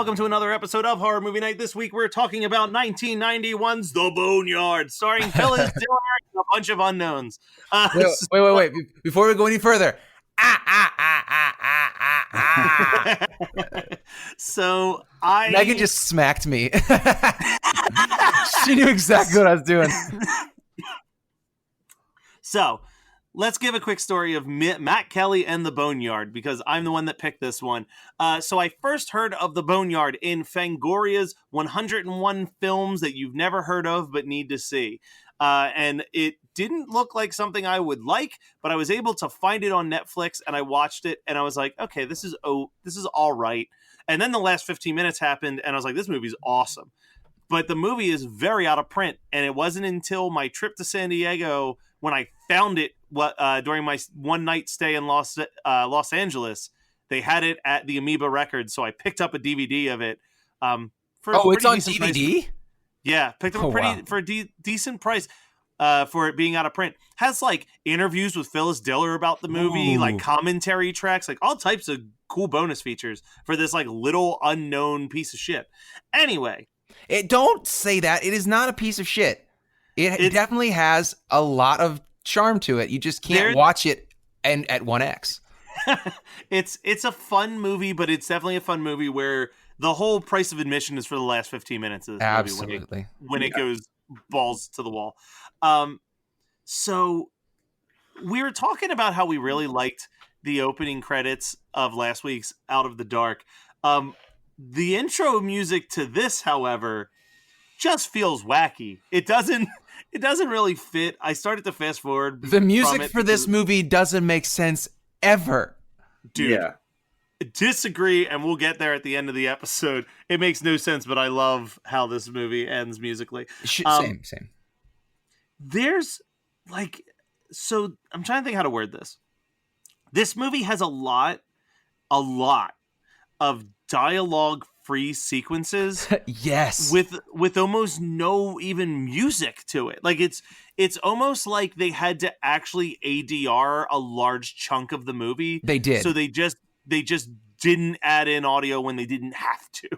welcome to another episode of Horror Movie Night. This week we're talking about 1991's The Boneyard, starring Phyllis Diller and a bunch of unknowns. Wait. Before we go any further. So Megan just smacked me. She knew exactly what I was doing. So, let's give a quick story of Matt Kelly and The Boneyard, because I'm the one that picked this one. So I first heard of The Boneyard in Fangoria's 101 Films That You've Never Heard Of But Need to See. And it didn't look like something I would like, but I was able to find it on Netflix, and I watched it, and I was like, okay, this is all right. And then the last 15 minutes happened, and I was like, this movie's awesome. But the movie is very out of print, and it wasn't until my trip to San Diego when I found it during my one-night stay in Los Angeles. They had it at the Amoeba Records, so I picked up a DVD of it. It's on DVD? Price. Yeah, picked up for a decent price for it being out of print. Has like interviews with Phyllis Diller about the movie, like commentary tracks, like all types of cool bonus features for this like little unknown piece of shit. Anyway. Don't say that. It is not a piece of shit. It definitely has a lot of charm to it. You just can't watch it and at 1x. It's a fun movie, but it's definitely a fun movie where the whole price of admission is for the last 15 minutes of this movie. Absolutely. When it goes balls to the wall. So we were talking about how we really liked the opening credits of last week's Out of the Dark. The intro music to this, however, just feels wacky. It doesn't really fit. I started to fast forward. The music for this movie doesn't make sense ever. Dude, yeah. Disagree, and we'll get there at the end of the episode. It makes no sense, but I love how this movie ends musically. Same. There's like, so I'm trying to think how to word this. This movie has a lot of dialogue-free sequences. Yes. With almost no even music to it. Like it's almost like they had to actually ADR a large chunk of the movie. They did. So they just didn't add in audio when they didn't have to.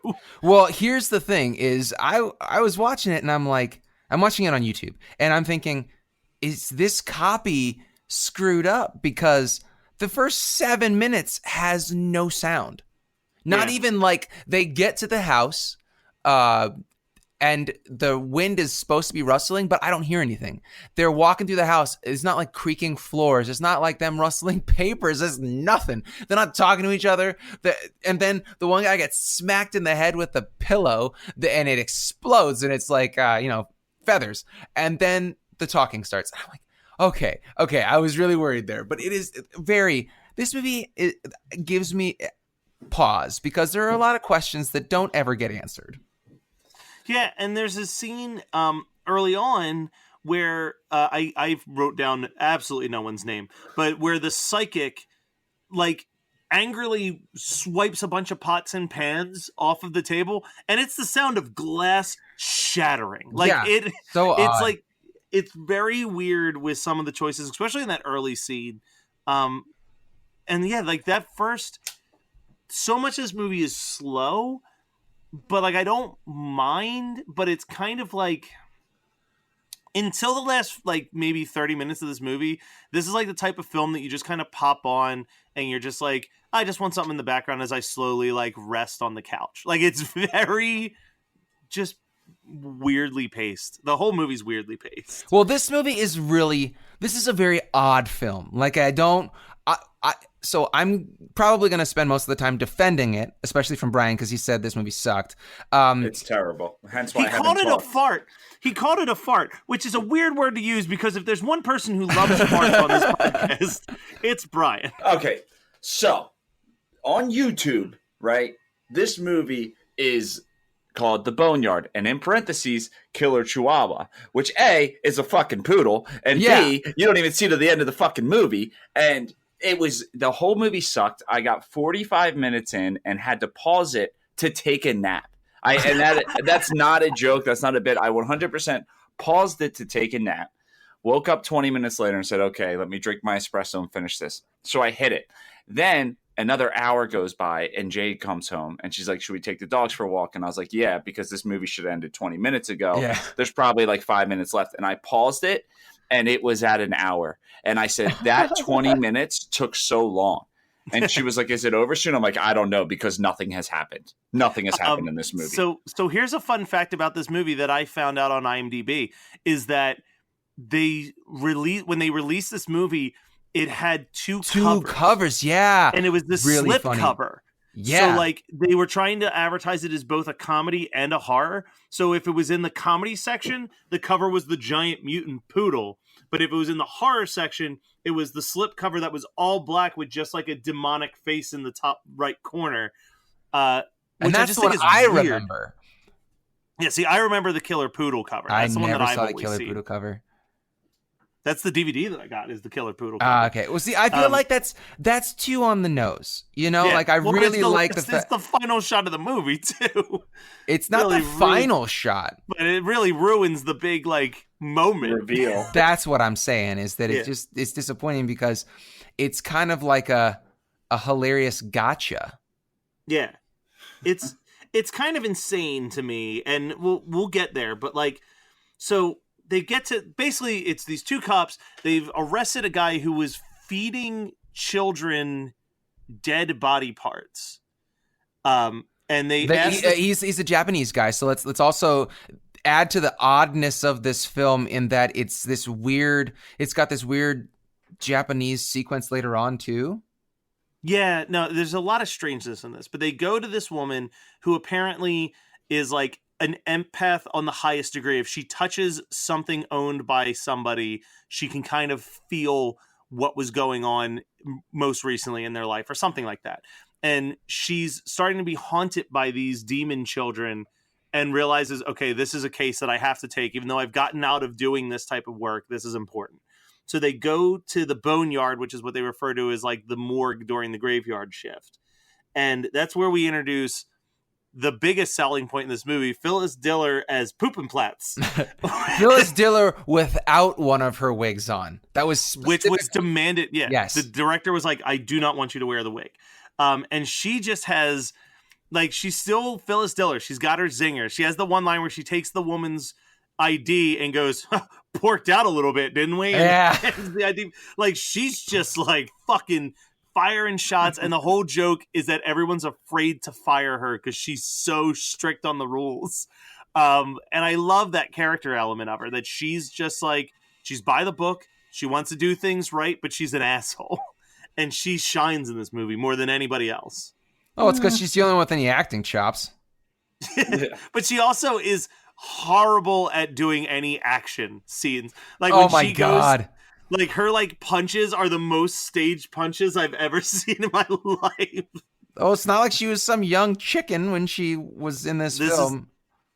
Well, here's the thing is I was watching it and I'm watching it on YouTube and I'm thinking, is this copy screwed up? Because the first 7 minutes has no sound. Not even like they get to the house and the wind is supposed to be rustling, but I don't hear anything. They're walking through the house. It's not like creaking floors. It's not like them rustling papers. There's nothing. They're not talking to each other. And then the one guy gets smacked in the head with the pillow and it explodes and it's like, feathers. And then the talking starts. I'm like, okay. I was really worried there, but it is this movie gives me pause because there are a lot of questions that don't ever get answered. Yeah, and there's a scene early on where I wrote down absolutely no one's name, but where the psychic like angrily swipes a bunch of pots and pans off of the table, and it's the sound of glass shattering. Like it's odd. like it's very weird with some of the choices, especially in that early scene. And yeah, like that first. So much of this movie is slow, but like I don't mind, but it's kind of like until the last like maybe 30 minutes of this movie, this is like the type of film that you just kind of pop on and you're just like, I just want something in the background as I slowly like rest on the couch. Like it's very just weirdly paced. The whole movie's weirdly paced. Well, this is a very odd film. Like so I'm probably going to spend most of the time defending it, especially from Brian, because he said this movie sucked. It's terrible. Hence why he called it a fart. He called it a fart, which is a weird word to use because if there's one person who loves farts on this podcast, it's Brian. Okay, so on YouTube, right, this movie is called The Boneyard, and in parentheses, Killer Chihuahua, which A, is a fucking poodle, and B, you don't even see to the end of the fucking movie, and the whole movie sucked. I got 45 minutes in and had to pause it to take a nap. That's not a joke. That's not a bit. I 100% paused it to take a nap. Woke up 20 minutes later and said, okay, let me drink my espresso and finish this. So I hit it. Then Another hour goes by and Jade comes home and she's like, should we take the dogs for a walk? And I was like, yeah, because this movie should have ended 20 minutes ago. Yeah. There's probably like 5 minutes left. And I paused it and it was at an hour. And I said, that 20 minutes took so long. And she was like, is it over soon? I'm like, I don't know, because nothing has happened. Nothing has happened in this movie. So here's a fun fact about this movie that I found out on IMDb is that when they released this movie, it had two covers, yeah. And it was the really slip funny. cover. Yeah. So like they were trying to advertise it as both a comedy and a horror. So if it was in the comedy section, the cover was the giant mutant poodle. But if it was in the horror section, it was the slip cover that was all black with just like a demonic face in the top right corner. And that's what I remember. Yeah, see, I remember the killer poodle cover. That's the one that I've saw the always killer seen. poodle cover. That's the DVD that I got, is the killer poodle cover. Okay. Well, see, I feel like that's too on the nose. You know, like I really like the fact it's the final shot of the movie too. It's not really the final shot, but it really ruins the big like moment reveal. That's what I'm saying, is that it's disappointing because it's kind of like a hilarious gotcha. Yeah, it's kind of insane to me, and we'll get there. But like, so they get to basically it's these two cops. They've arrested a guy who was feeding children dead body parts. And he's a Japanese guy, so let's also add to the oddness of this film in that it's got this weird Japanese sequence later on too. Yeah, no, there's a lot of strangeness in this, but they go to this woman who apparently is like an empath on the highest degree. If she touches something owned by somebody, she can kind of feel what was going on most recently in their life or something like that. And she's starting to be haunted by these demon children and realizes, okay, this is a case that I have to take. Even though I've gotten out of doing this type of work, this is important. So they go to the Boneyard, which is what they refer to as like the morgue during the graveyard shift. And that's where we introduce the biggest selling point in this movie, Phyllis Diller as Poopinplatz. Phyllis Diller without one of her wigs on. That was specific. Which was demanded. Yeah. Yes. The director was like, I do not want you to wear the wig. And she just has, like, she's still Phyllis Diller. She's got her zinger. She has the one line where she takes the woman's ID and goes, porked out a little bit, didn't we? Yeah. And the ID, like, she's just like fucking firing shots, and the whole joke is that everyone's afraid to fire her because she's so strict on the rules. And I love that character element of her, that she's just like, she's by the book, she wants to do things right, but she's an asshole. And she shines in this movie more than anybody else. Oh, it's because she's the only one with any acting chops. But she also is horrible at doing any action scenes. Like, oh when my she God. Like, her, like, punches are the most staged punches I've ever seen in my life. Oh, it's not like she was some young chicken when she was in this film.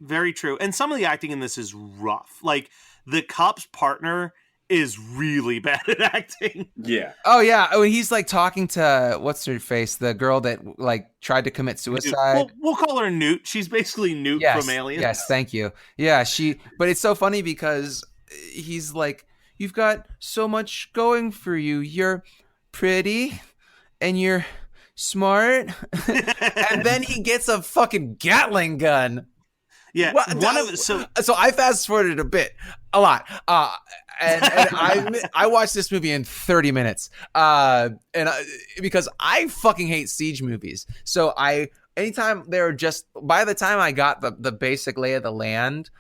Is very true. And some of the acting in this is rough. Like, the cop's partner is really bad at acting. Yeah. Oh, yeah. Oh, he's, like, talking to, what's her face? The girl that, like, tried to commit suicide. We'll call her Newt. She's basically Newt from Aliens. Yes, thank you. Yeah, but it's so funny because he's like, you've got so much going for you. You're pretty and you're smart. And then he gets a fucking Gatling gun. Yeah. So I fast forwarded a lot. And I watched this movie in 30 minutes. Because I fucking hate siege movies. So anytime by the time I got the basic lay of the land,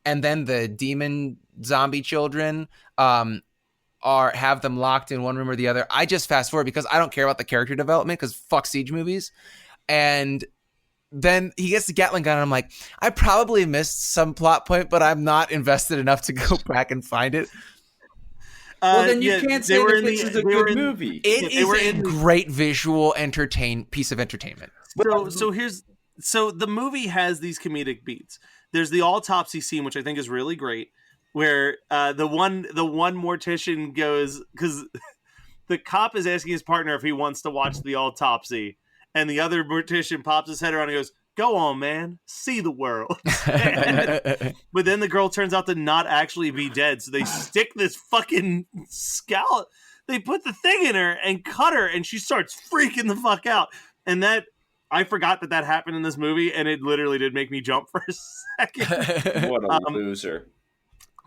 and then the demon zombie children have them locked in one room or the other, I just fast forward because I don't care about the character development, because fuck siege movies. And then he gets the Gatling gun and I'm like, I probably missed some plot point, but I'm not invested enough to go back and find it. Well, then you can't say that this is a good movie. It is a great visual piece of entertainment. So the movie has these comedic beats. There's the autopsy scene, which I think is really great, where the one mortician goes, because the cop is asking his partner if he wants to watch the autopsy, and the other mortician pops his head around and goes, "Go on, man, see the world." But then the girl turns out to not actually be dead, so they stick this fucking they put the thing in her and cut her, and she starts freaking the fuck out. And that, I forgot that happened in this movie, and it literally did make me jump for a second. What a loser.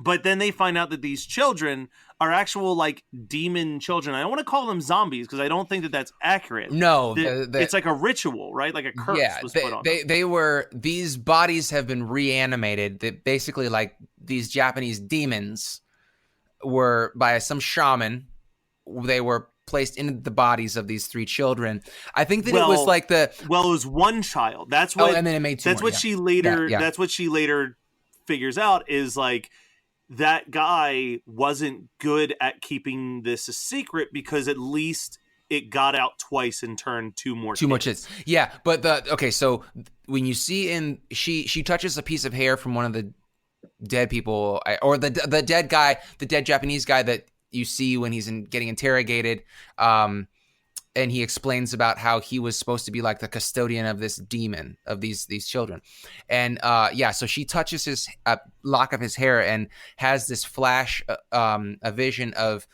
But then they find out that these children are actual, like, demon children. I don't want to call them zombies because I don't think that that's accurate. No. It's like a ritual, right? Like a curse was put on them. These bodies have been reanimated. That basically, like, these Japanese demons were, by some shaman, they were placed into the bodies of these 3 children. I think that it was like it was one child. That's what. And then it made 2 That's more, what she later. Yeah. That's what she later figures out is like that guy wasn't good at keeping this a secret because at least it got out twice and turned 2 more. 2 more kids. Yeah, but so when you see she touches a piece of hair from one of the dead people, or the dead guy, the dead Japanese guy that you see when he's getting interrogated, and he explains about how he was supposed to be like the custodian of this demon of these children, and so she touches his lock of his hair and has this flash, a vision of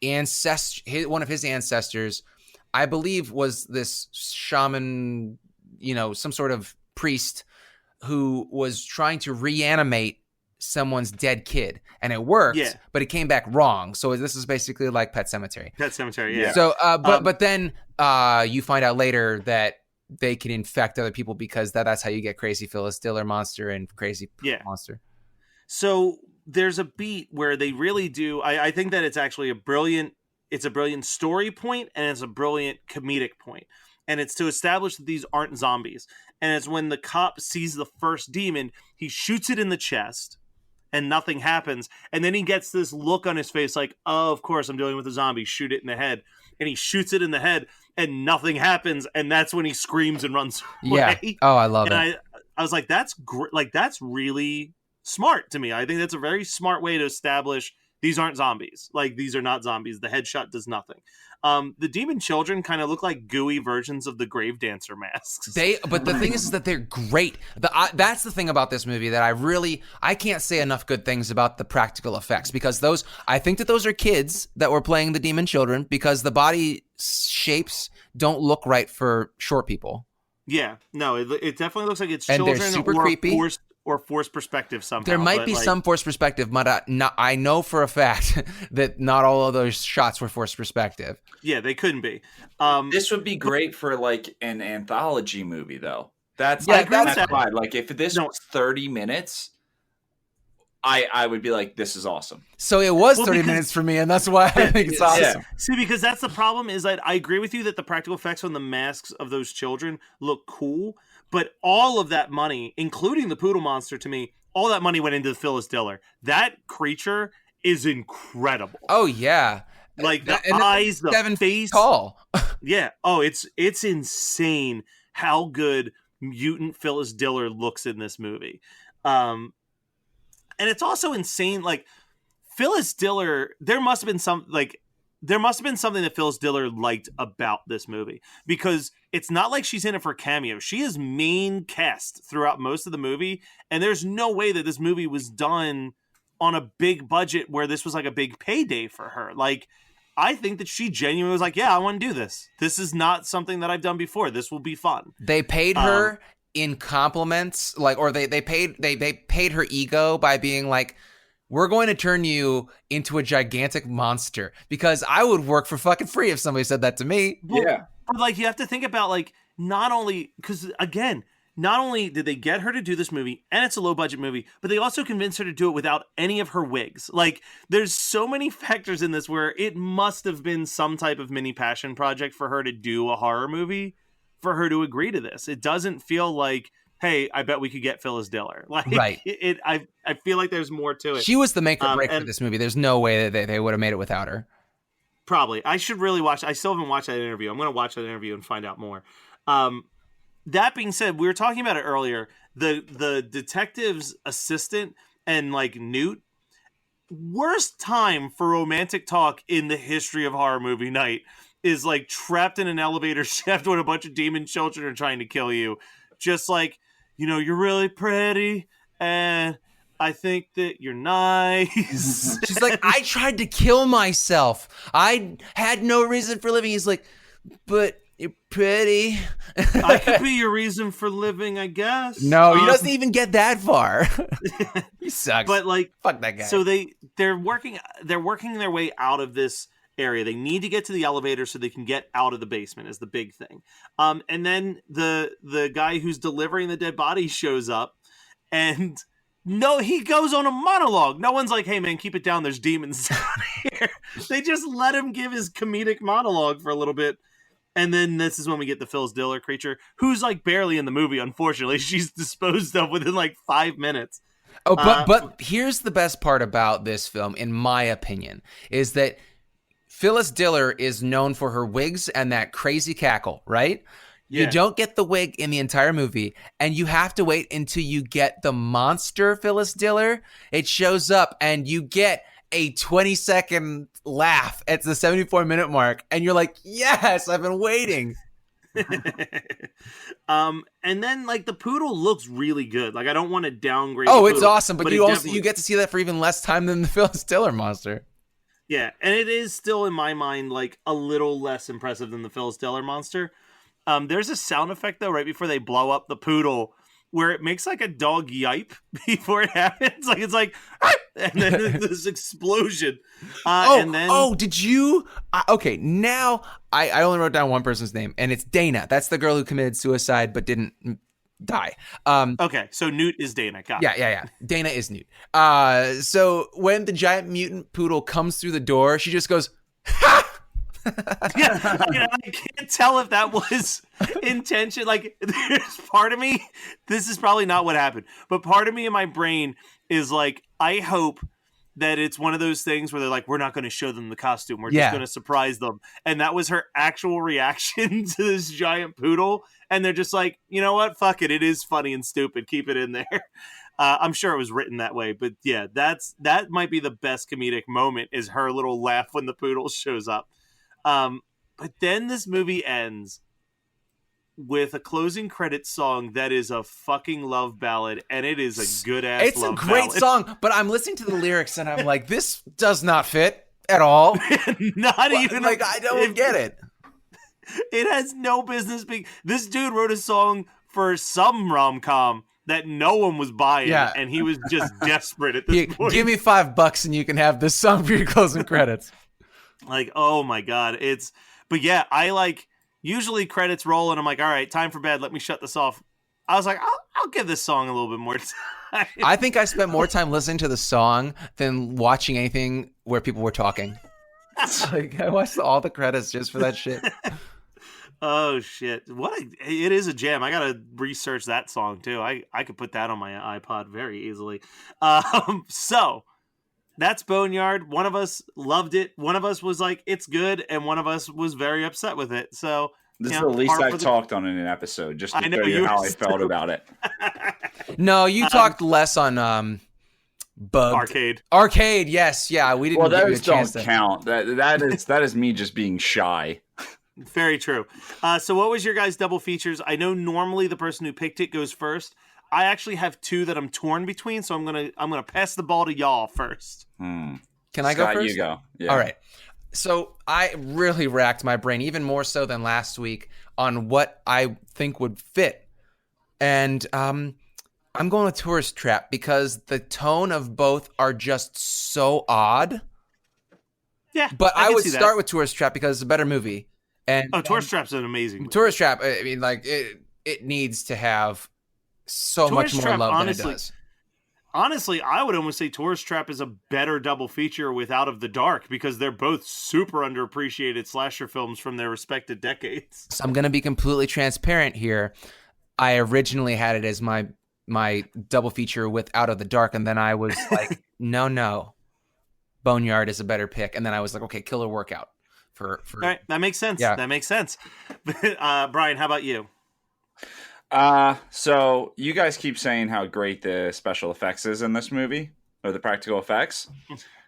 one of his ancestors, I believe, was this shaman, some sort of priest who was trying to reanimate someone's dead kid, and it worked, but it came back wrong. So this is basically like Pet Sematary. Yeah. So, but then you find out later that they can infect other people because that's how you get crazy Phyllis Diller monster and crazy monster. So there's a beat where they really do. I think that it's actually a brilliant story point, and it's a brilliant comedic point. And it's to establish that these aren't zombies. And it's when the cop sees the first demon, he shoots it in the chest, and nothing happens. And then he gets this look on his face like, oh, of course, I'm dealing with a zombie. Shoot it in the head. And he shoots it in the head, and nothing happens. And that's when he screams and runs away. Yeah. Oh, I love it. I was like, that's that's really smart to me. I think that's a very smart way to establish these aren't zombies. Like, these are not zombies. The headshot does nothing. The demon children kind of look like gooey versions of the grave dancer masks. But the thing is that they're great. That's the thing about this movie that I can't say enough good things about the practical effects, because I think that those are kids that were playing the demon children, because the body shapes don't look right for short people. Yeah, no, it definitely looks like it's and children they're super creepy. Forced perspective somehow. There might be some forced perspective, but I know for a fact that not all of those shots were forced perspective. Yeah, they couldn't be. This would be great for like an anthology movie, though. That's fine. Like, if this was 30 minutes, I would be like, this is awesome. So it was 30 minutes for me, and that's why I think it's awesome. Yeah. See, because that's the problem, is that I agree with you that the practical effects on the masks of those children look cool, but all of that money, including the poodle monster, to me, all that money went into Phyllis Diller. That creature is incredible. Oh, yeah. Like, the eyes, the face. Tall. Yeah. Oh, it's insane how good mutant Phyllis Diller looks in this movie. And it's also insane, like, Phyllis Diller, there must have been something that Phyllis Diller liked about this movie, because it's not like she's in it for cameo. She is main cast throughout most of the movie, and there's no way that this movie was done on a big budget where this was like a big payday for her. Like, I think that she genuinely was like, yeah, I want to do this. This is not something that I've done before. This will be fun. They paid her in compliments, like, or they paid her ego by being like, we're going to turn you into a gigantic monster, because I would work for fucking free if somebody said that to me. Yeah. But, like, you have to think about, like, not only did they get her to do this movie, and it's a low budget movie, but they also convinced her to do it without any of her wigs. Like, there's so many factors in this where it must have been some type of mini passion project for her to do a horror movie, for her to agree to this. It doesn't feel like, hey, I bet we could get Phyllis Diller. Like, right. I feel like there's more to it. She was the make or break for this movie. There's no way that they would have made it without her. Probably. I should really watch. I still haven't watched that interview. I'm going to watch that interview and find out more. That being said, we were talking about it earlier. The detective's assistant and, like, Newt, worst time for romantic talk in the history of horror movie night is, like, trapped in an elevator shaft when a bunch of demon children are trying to kill you. Just like, you're really pretty, and I think that you're nice. She's like, I tried to kill myself. I had no reason for living. He's like, but you're pretty. I could be your reason for living, I guess. No, he doesn't even get that far. He sucks. But like, fuck that guy. So they're working their way out of this area. They need to get to the elevator so they can get out of the basement is the big thing. And then the guy who's delivering the dead body shows up, and no, he goes on a monologue. No one's like, hey man, keep it down, there's demons down here. They just let him give his comedic monologue for a little bit. And then this is when we get the Phyllis Diller creature, who's like barely in the movie, unfortunately. She's disposed of within like 5 minutes. Oh, but here's the best part about this film, in my opinion, is that Phyllis Diller is known for her wigs and that crazy cackle, right? Yeah. You don't get the wig in the entire movie, and you have to wait until you get the monster Phyllis Diller. It shows up, and you get a 20-second laugh at the 74-minute mark, and you're like, yes, I've been waiting. And then like the poodle looks really good. Like I don't want to downgrade. Oh, it's awesome, but you get to see that for even less time than the Phyllis Diller monster. Yeah, and it is still in my mind like a little less impressive than the Phyllis Diller monster. There's a sound effect though right before they blow up the poodle where it makes like a dog yipe before it happens. Like it's like, ah! And then this explosion. Did you? Okay, now I only wrote down one person's name, and it's Dana. That's the girl who committed suicide but didn't die. Okay, so Newt is Dana. Got it. Yeah. Dana is Newt. So when the giant mutant poodle comes through the door, she just goes, ha! Yeah, I can't tell if that was intention. Like, there's part of me, this is probably not what happened, but part of me in my brain is like, I hope that it's one of those things where they're like, we're not going to show them the costume. We're just going to surprise them. And that was her actual reaction to this giant poodle. And they're just like, you know what? Fuck it. It is funny and stupid. Keep it in there. I'm sure it was written that way. But yeah, that might be the best comedic moment is her little laugh when the poodle shows up. But then this movie ends with a closing credits song that is a fucking love ballad, and it is a good ass. It's a great song, but I'm listening to the lyrics and I'm like, this does not fit at all. Not even like I don't get it. It has no business being. This dude wrote a song for some rom-com that no one was buying, and he was just desperate at this point. Give me $5 and you can have this song for your closing credits. Like, oh my god, but yeah, I like usually credits roll and I'm like, all right, time for bed. Let me shut this off. I was like, I'll give this song a little bit more time. I think I spent more time listening to the song than watching anything where people were talking. Like I watched all the credits just for that shit. Oh shit! It is a jam. I gotta research that song too. I could put that on my iPod very easily. So. That's Boneyard. One of us loved it. One of us was like, it's good. And one of us was very upset with it. So this is the least I've talked on in an episode, just to tell you how I felt about it. No, you talked less on Bug. Arcade, yes. Yeah, we didn't give you a chance don't count. That is me just being shy. Very true. So what was your guys' double features? I know normally the person who picked it goes first. I actually have two that I'm torn between, so I'm gonna pass the ball to y'all first. Can I go first? You go. Yeah. All right. So I really racked my brain, even more so than last week, on what I think would fit, and I'm going with Tourist Trap because the tone of both are just so odd. Yeah, but I would start with Tourist Trap because it's a better movie. And Tourist Trap's an amazing movie. Tourist Trap. I mean, like it needs to have so much more love than it does. Honestly, I would almost say Tourist Trap is a better double feature with Out of the Dark because they're both super underappreciated slasher films from their respective decades. So I'm going to be completely transparent here. I originally had it as my double feature with Out of the Dark, and then I was like, no, Boneyard is a better pick. And then I was like, okay, Killer Workout. For All right, that makes sense. Yeah. That makes sense. Brian, how about you? So you guys keep saying how great the special effects is in this movie, or the practical effects.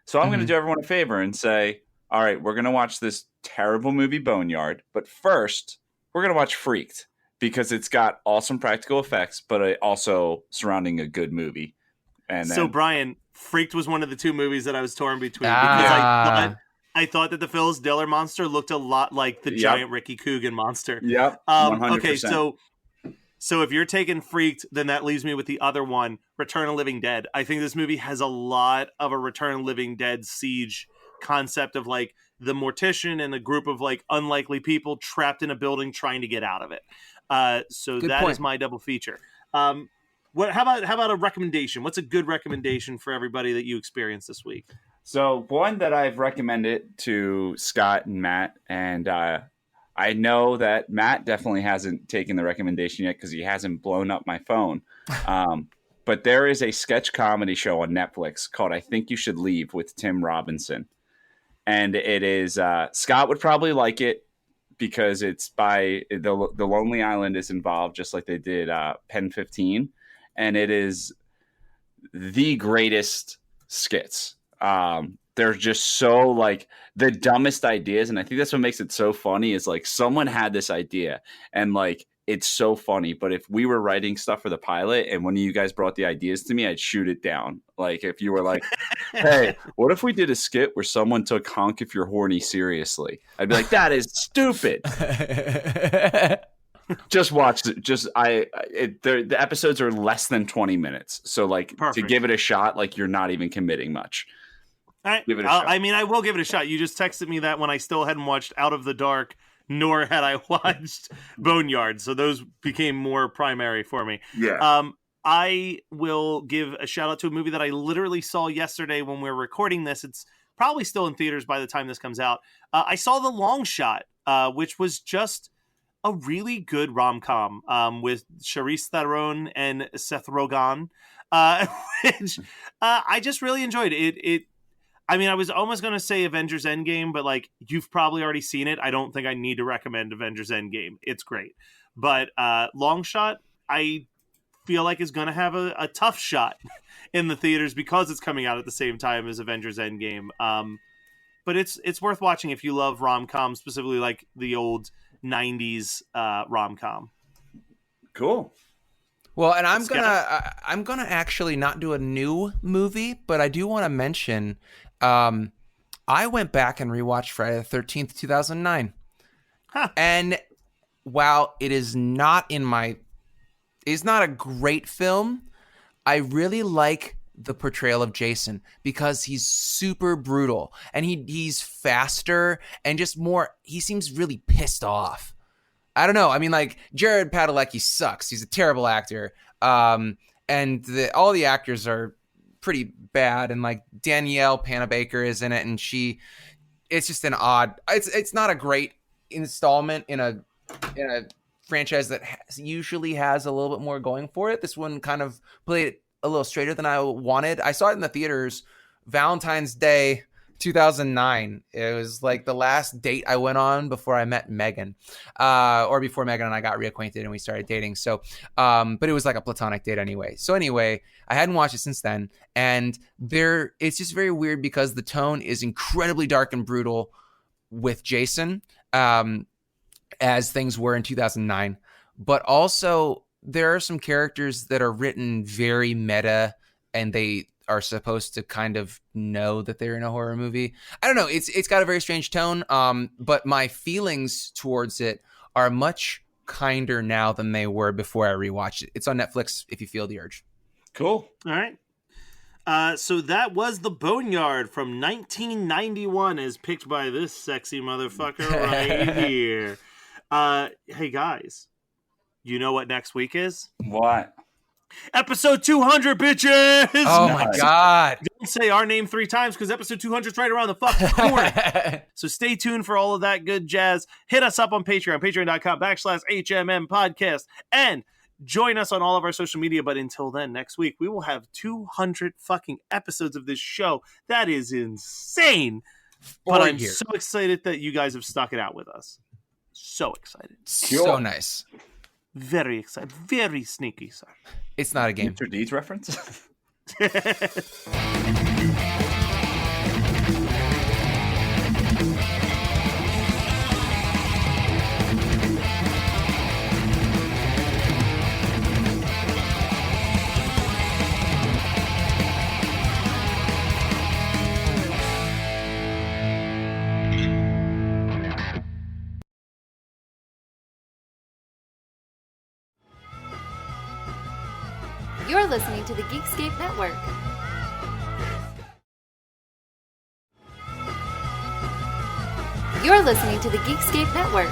So I'm going to do everyone a favor and say, all right, we're going to watch this terrible movie Boneyard, but first we're going to watch Freaked because it's got awesome practical effects, but also surrounding a good movie. And so then, Brian, Freaked was one of the two movies that I was torn between because I thought that the Phyllis Diller monster looked a lot like the giant Ricky Coogan monster. Yep, 100%. Okay, so if you're taking Freaked, then that leaves me with the other one, Return of Living Dead. I think this movie has a lot of a Return of Living Dead siege concept of like the mortician and a group of like unlikely people trapped in a building trying to get out of it. So Good that point. is my double feature. How about a recommendation? What's a good recommendation for everybody that you experienced this week? So one that I've recommended to Scott and Matt, and I know that Matt definitely hasn't taken the recommendation yet because he hasn't blown up my phone. But there is a sketch comedy show on Netflix called I Think You Should Leave with Tim Robinson. And it is, Scott would probably like it because it's by the Lonely Island is involved, just like they did Pen 15. And it is the greatest skits. They're just so like the dumbest ideas. And I think that's what makes it so funny is like someone had this idea and like, it's so funny. But if we were writing stuff for the pilot and one of you guys brought the ideas to me, I'd shoot it down. Like if you were like, hey, what if we did a skit where someone took honk if you're horny seriously? I'd be like, that is stupid. Just watch it. The episodes are less than 20 minutes. So like Perfect. To give it a shot, like you're not even committing much. All right. Give it a shot. I mean, I will give it a shot. You just texted me that when I still hadn't watched Out of the Dark, nor had I watched Boneyard. So those became more primary for me. Yeah. I will give a shout out to a movie that I literally saw yesterday when we were recording this. It's probably still in theaters by the time this comes out. I saw The Long Shot, which was just a really good rom-com with Charlize Theron and Seth Rogen, which I just really enjoyed. I mean, I was almost going to say Avengers Endgame, but like you've probably already seen it. I don't think I need to recommend Avengers Endgame. It's great. But Long Shot, I feel like is going to have a tough shot in the theaters because it's coming out at the same time as Avengers Endgame. But it's worth watching if you love rom-com, specifically like the old 90s rom-com. Cool. Well, and I'm gonna actually not do a new movie, but I do want to mention I went back and rewatched Friday the 13th, 2009. Huh. And while it is not it's not a great film, I really like the portrayal of Jason because he's super brutal and he's faster and just more, he seems really pissed off. I don't know. I mean, like Jared Padalecki sucks. He's a terrible actor. And all the actors are pretty bad. And like Danielle Panabaker is in it, and it's just an odd. It's not a great installment in a franchise that usually has a little bit more going for it. This one kind of played it a little straighter than I wanted. I saw it in the theaters Valentine's Day 2009. It was like the last date I went on before I met Megan, or before Megan and I got reacquainted and we started dating. So, but it was like a platonic date anyway. So anyway, I hadn't watched it since then, and it's just very weird because the tone is incredibly dark and brutal with Jason, as things were in 2009, but also there are some characters that are written very meta, and they are supposed to kind of know that they're in a horror movie. I don't know. It's got a very strange tone. But my feelings towards it are much kinder now than they were before I rewatched it. It's on Netflix if you feel the urge. Cool. All right. So that was The Boneyard from 1991 as picked by this sexy motherfucker right here. Hey guys, you know what next week is? What? Episode 200, bitches! Oh my God. Don't say our name 3 times because episode 200 is right around the fucking corner. So stay tuned for all of that good jazz. Hit us up on Patreon, patreon.com/HMM podcast, and join us on all of our social media. But until then, next week, we will have 200 fucking episodes of this show. That is insane. But I'm so excited that you guys have stuck it out with us. So excited. So nice. Very excited. Very sneaky, sir. It's not a game. Mr. Deeds reference? You're listening to the Geekscape Network. You're listening to the Geekscape Network.